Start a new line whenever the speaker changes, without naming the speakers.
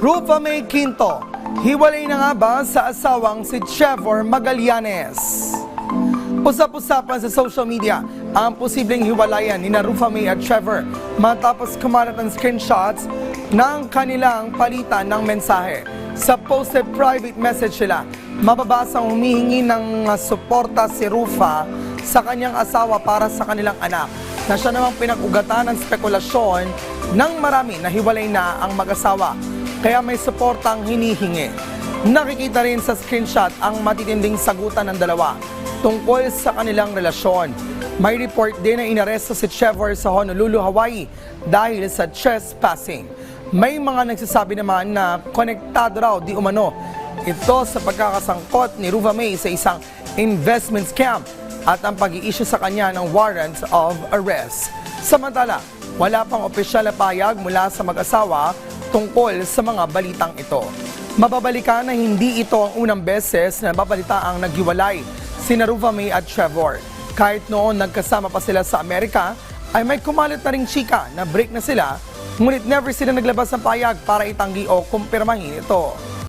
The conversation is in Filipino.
Rufa May Quinto, hiwalay na nga ba sa asawang si Trevor Magallanes? Usap-usapan sa social media ang posibleng hiwalayan ni Rufa May at Trevor matapos kumalat ang screenshots ng kanilang palitan ng mensahe. Sa posted private message sila, mababasang humihingi ng suporta si Rufa sa kanyang asawa para sa kanilang anak, na siya namang pinag-ugatan ng spekulasyon ng marami na hiwalay na ang mag-asawa, kaya may suportang hinihingi. Nakikita rin sa screenshot ang matitinding sagutan ng dalawa tungkol sa kanilang relasyon. May report din na inaresto si Trevor sa Honolulu, Hawaii dahil sa trespassing. May mga nagsasabi naman na konektado raw di umano ito sa pagkakasangkot ni Rufa May sa isang investment scam at ang pag-i-issue sa kanya ng warrants of arrest. Samantala, wala pang opisyal na payag mula sa mag-asawa tungkol sa mga balitang ito. Mababalikan na hindi ito ang unang beses na babalita ang naghiwalay sina Rufa May at Trevor. Kahit noon nagkasama pa sila sa Amerika, ay may kumalat na ring chika na break na sila, ngunit never sila naglabas ng payag para itanggi o kumpirmahin ito.